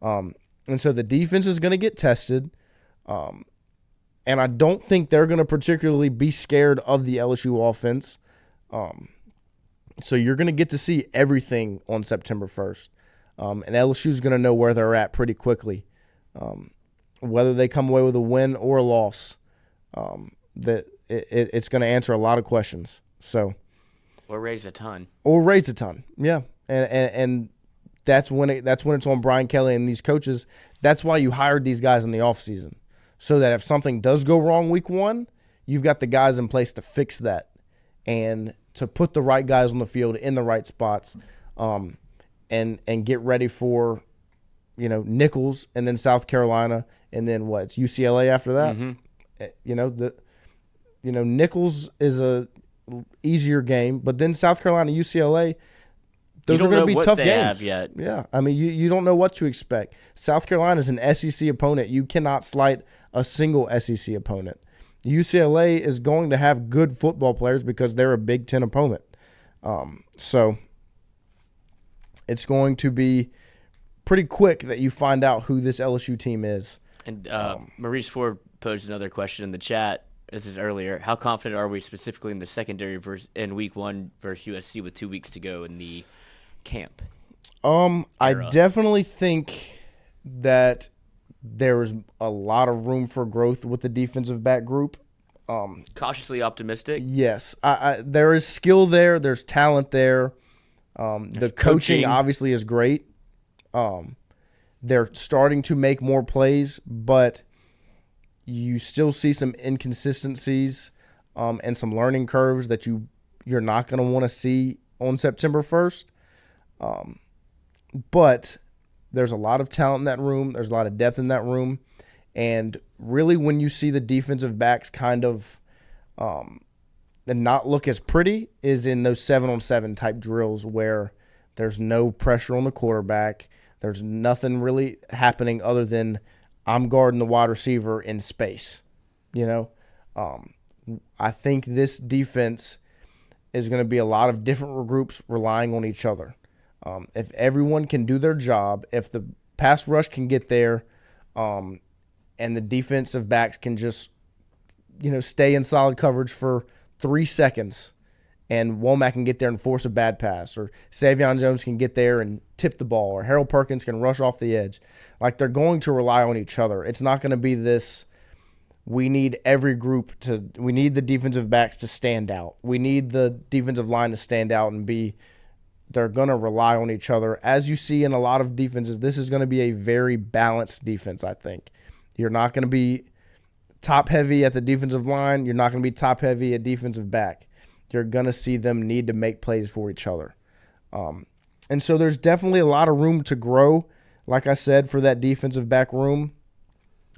S2: And so the defense is going to get tested. And I don't think they're going to particularly be scared of the LSU offense. So you're going to get to see everything on September 1st. And LSU's going to know where they're at pretty quickly. Whether they come away with a win or a loss, it's going to answer a lot of questions. So
S3: Or raise a ton.
S2: Yeah, and that's when it's on Brian Kelly and these coaches. That's why you hired these guys in the offseason, so that if something does go wrong week 1, you've got the guys in place to fix that and to put the right guys on the field in the right spots, and get ready for, Nicholls and then South Carolina and then it's UCLA after that.
S3: Mm-hmm.
S2: Nicholls is a easier game, but then South Carolina, UCLA, those are going to be tough games.
S3: Yet.
S2: Yeah, I mean, you don't know what to expect. South Carolina is an SEC opponent. You cannot slight a single SEC opponent. UCLA is going to have good football players because they're a Big Ten opponent. So it's going to be pretty quick that you find out who this LSU team is.
S3: And Maurice Ford posed another question in the chat. This is earlier. How confident are we specifically in the secondary in week 1 versus USC with 2 weeks to go in the camp?
S2: I definitely think that there is a lot of room for growth with the defensive back group.
S3: Cautiously optimistic?
S2: Yes. There is skill there. There's talent there. The coaching obviously is great. They're starting to make more plays, but you still see some inconsistencies and some learning curves that you're not going to want to see on September 1st. But there's a lot of talent in that room. There's a lot of depth in that room. And really when you see the defensive backs kind of not look as pretty is in those 7-on-7 type drills where there's no pressure on the quarterback. There's nothing really happening other than I'm guarding the wide receiver in space. I think this defense is going to be a lot of different groups relying on each other. If everyone can do their job, if the pass rush can get there, and the defensive backs can just, stay in solid coverage for 3 seconds, and Womack can get there and force a bad pass, or Savion Jones can get there and tip the ball, or Harold Perkins can rush off the edge. Like, they're going to rely on each other. It's not going to be this, we need the defensive backs to stand out. We need the defensive line to stand out and they're going to rely on each other. As you see in a lot of defenses, this is going to be a very balanced defense, I think. You're not going to be top-heavy at the defensive line. You're not going to be top-heavy at defensive back. You're going to see them need to make plays for each other. And so there's definitely a lot of room to grow, like I said, for that defensive back room.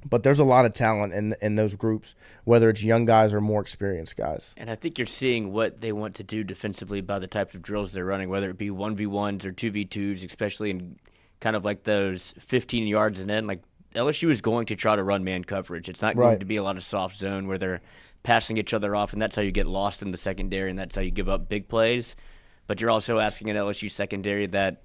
S2: But there's a lot of talent in those groups, whether it's young guys or more experienced guys.
S3: And I think you're seeing what they want to do defensively by the types of drills they're running, whether it be 1v1s or 2v2s, especially in kind of like those 15 yards and in. Like, LSU is going to try to run man coverage. It's not going to be a lot of soft zone where they're passing each other off, and that's how you get lost in the secondary, and that's how you give up big plays. But you're also asking an LSU secondary that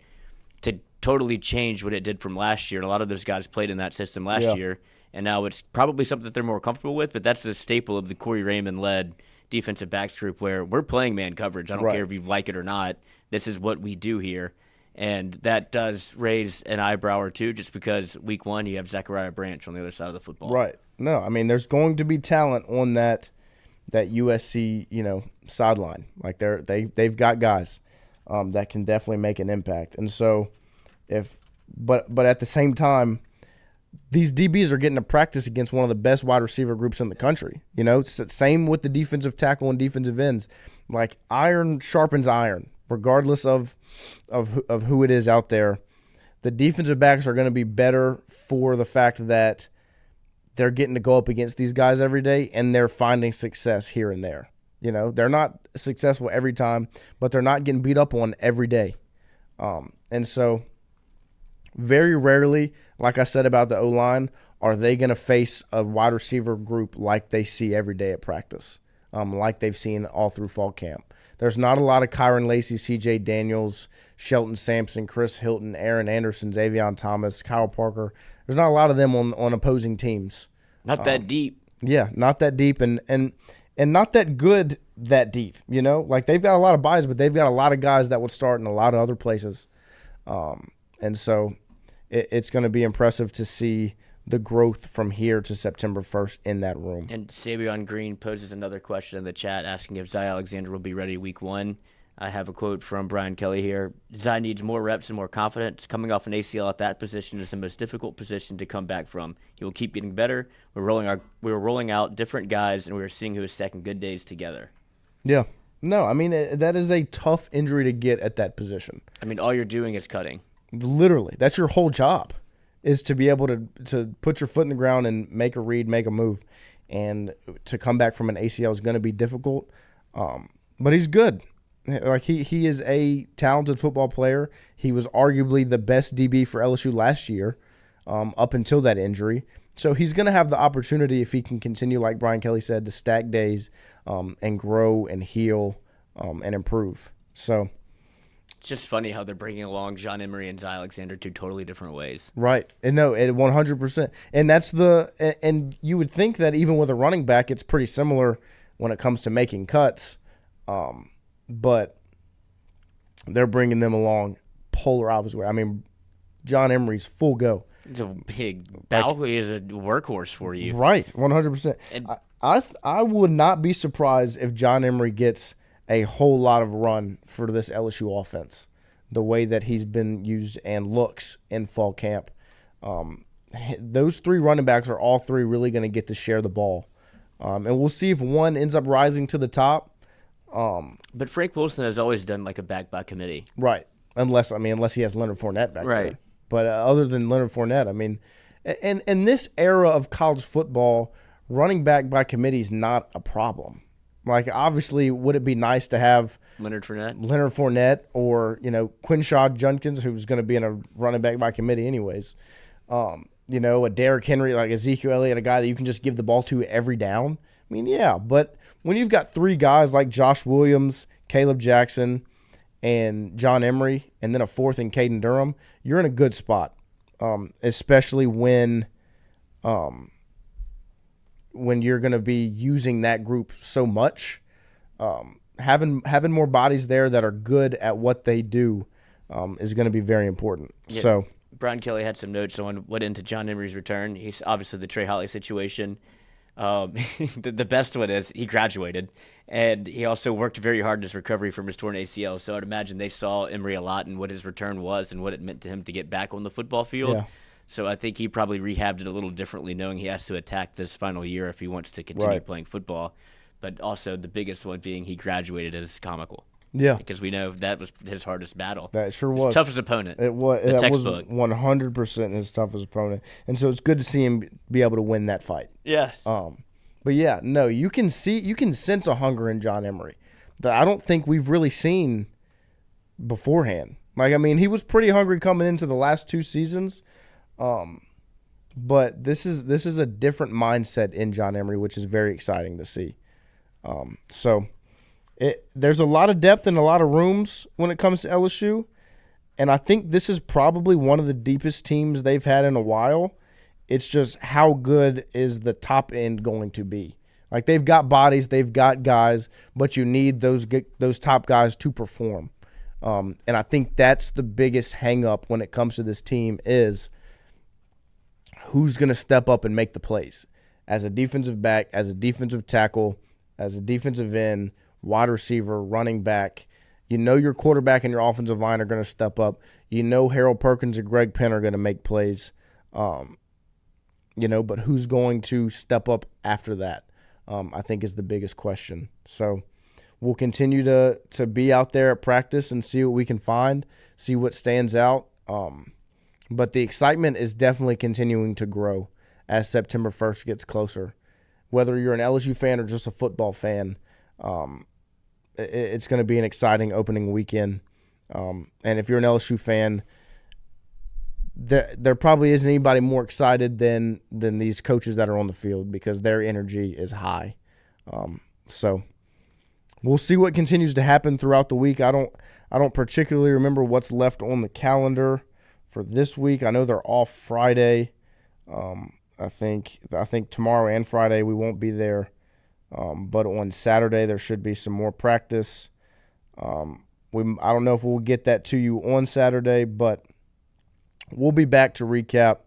S3: to totally change what it did from last year. And a lot of those guys played in that system last year. And now it's probably something that they're more comfortable with, but that's the staple of the Corey Raymond-led defensive backs group where we're playing man coverage. I don't care if you like it or not. This is what we do here. And that does raise an eyebrow or two just because week 1 you have Zachariah Branch on the other side of the football.
S2: Right. No, I mean, there's going to be talent on that USC, sideline. Like they've got guys that can definitely make an impact. And so but at the same time, these DBs are getting to practice against one of the best wide receiver groups in the country. It's the same with the defensive tackle and defensive ends. Like, iron sharpens iron, regardless of who it is out there. The defensive backs are going to be better for the fact that they're getting to go up against these guys every day, and they're finding success here and there. They're not successful every time, but they're not getting beat up on every day. And so very rarely, like I said about the O-line, are they going to face a wide receiver group like they see every day at practice, like they've seen all through fall camp. There's not a lot of Kyron Lacey, C.J. Daniels, Shelton Sampson, Chris Hilton, Aaron Anderson, Xavion Thomas, Kyle Parker. There's not a lot of them on opposing teams.
S3: Not that deep.
S2: Yeah, not that deep and not that good that deep, Like, they've got a lot of buys, but they've got a lot of guys that would start in a lot of other places. And so it's going to be impressive to see the growth from here to September 1st in that room.
S3: And Sabion Green poses another question in the chat asking if Zy Alexander will be ready week 1. I have a quote from Brian Kelly here. Zai needs more reps and more confidence. Coming off an ACL at that position is the most difficult position to come back from. He will keep getting better. We're rolling out different guys, and we're seeing who is stacking good days together.
S2: Yeah. No, I mean, that is a tough injury to get at that position.
S3: I mean, all you're doing is cutting.
S2: Literally. That's your whole job, is to be able to put your foot in the ground and make a read, make a move. And to come back from an ACL is going to be difficult. But he's good. Like he is a talented football player. He was arguably the best DB for LSU last year, up until that injury. So he's going to have the opportunity, if he can continue, like Brian Kelly said, to stack days and grow and heal and improve. So
S3: it's just funny how they're bringing along John Emery and Zai Alexander two totally different ways.
S2: Right. And no, 100%. And that's and you would think that even with a running back, it's pretty similar when it comes to making cuts. But they're bringing them along polar opposite way. I mean, John Emery's full go.
S3: He's a big bow. He is a workhorse for you.
S2: Right, 100%.
S3: And
S2: I would not be surprised if John Emery gets a whole lot of run for this LSU offense, the way that he's been used and looks in fall camp. Those three running backs are all three really going to get to share the ball. And we'll see if one ends up rising to the top.
S3: But Frank Wilson has always done like a back by committee.
S2: Right. Unless he has Leonard Fournette back
S3: Right.
S2: there. But other than Leonard Fournette, I mean, in this era of college football, running back by committee is not a problem. Like, obviously, would it be nice to have
S3: Leonard
S2: Fournette or, Quinshaw Judkins, who's going to be in a running back by committee anyways. A Derrick Henry, like Ezekiel Elliott, a guy that you can just give the ball to every down. I mean, yeah, but when you've got three guys like Josh Williams, Caleb Jackson, and John Emery, and then a fourth in Caden Durham, you're in a good spot, especially when you're going to be using that group so much. Having more bodies there that are good at what they do is going to be very important.
S3: Yeah.
S2: So
S3: Brian Kelly had some notes on what into John Emery's return. He's obviously the Trey Holly situation. The best one is he graduated, and he also worked very hard in his recovery from his torn ACL. So I'd imagine they saw Emery a lot and what his return was and what it meant to him to get back on the football field.
S2: Yeah.
S3: So I think he probably rehabbed it a little differently, knowing he has to attack this final year if he wants to continue playing football. But also the biggest one being he graduated as comical.
S2: Yeah,
S3: because we know that was his hardest battle.
S2: That sure was
S3: his toughest opponent.
S2: It was.
S3: The
S2: that
S3: textbook.
S2: was 100% his toughest opponent, and so it's good to see him be able to win that fight.
S3: Yes.
S2: But yeah, no, you can sense a hunger in John Emery that I don't think we've really seen beforehand. Like, I mean, he was pretty hungry coming into the last two seasons, but this is a different mindset in John Emery, which is very exciting to see. There's a lot of depth and a lot of rooms when it comes to LSU, and I think this is probably one of the deepest teams they've had in a while. It's just how good is the top end going to be? Like, they've got bodies, they've got guys, but you need those top guys to perform. And I think that's the biggest hang-up when it comes to this team is who's going to step up and make the plays. As a defensive back, as a defensive tackle, as a defensive end, wide receiver, running back. Your quarterback and your offensive line are going to step up. Harold Perkins and Greg Penn are going to make plays. But who's going to step up after that, I think is the biggest question. So we'll continue to be out there at practice and see what we can find, see what stands out. But the excitement is definitely continuing to grow as September 1st gets closer. Whether you're an LSU fan or just a football fan, it's going to be an exciting opening weekend. And if you're an LSU fan, there probably isn't anybody more excited than these coaches that are on the field because their energy is high. So we'll see what continues to happen throughout the week. I don't particularly remember what's left on the calendar for this week. I know they're off Friday. I think tomorrow and Friday we won't be there. But on Saturday there should be some more practice. I don't know if we'll get that to you on Saturday, but we'll be back to recap,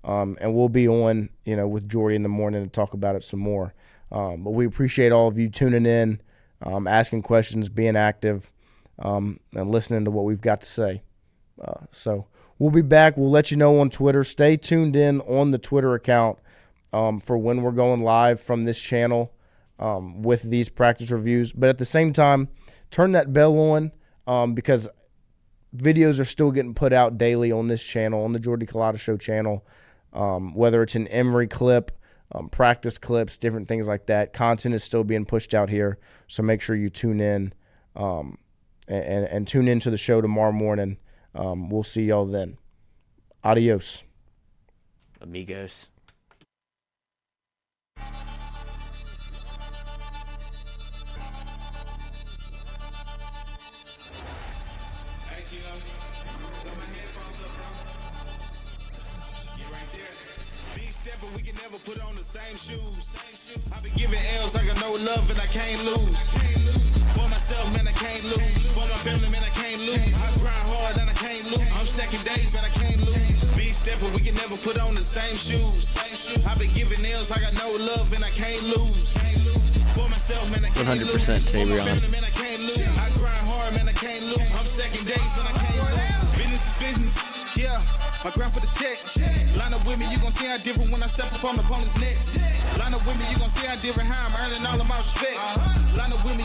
S2: and we'll be on, with Jordy in the morning to talk about it some more. But we appreciate all of you tuning in, asking questions, being active. and listening to what we've got to say. So we'll be back. We'll let you know on Twitter. Stay tuned in on the Twitter account for when we're going live from this channel with these practice reviews. But at the same time, turn that bell on because videos are still getting put out daily on this channel, on the Jordy Culotta Show channel, whether it's an Emory clip, practice clips, different things like that. Content is still being pushed out here, so make sure you tune in and tune into the show tomorrow morning. We'll see y'all then. Adios.
S3: Amigos.
S1: But we can never put on the same shoes. I've been giving L's like I know love and I can't lose. For myself, man, I can't lose. For my family, man, I can't lose. I grind hard and I can't lose. I'm stacking days, man, I can't lose. Big step, but we can never put on the same shoes. I've been giving L's like I know love and I can't lose. For myself, man, I can't
S3: 100%
S1: lose. For my
S3: Sabrion.
S1: family, man, I can't lose. I grind hard, man, I can't lose. I'm stacking days, man, I can't lose. Business is business, yeah. I grind for the check. Line up with me, you gon' see how different when I step up on the opponent's necks. Line up with me, you gon' see how different how I'm earning all of my respect. Line up with me.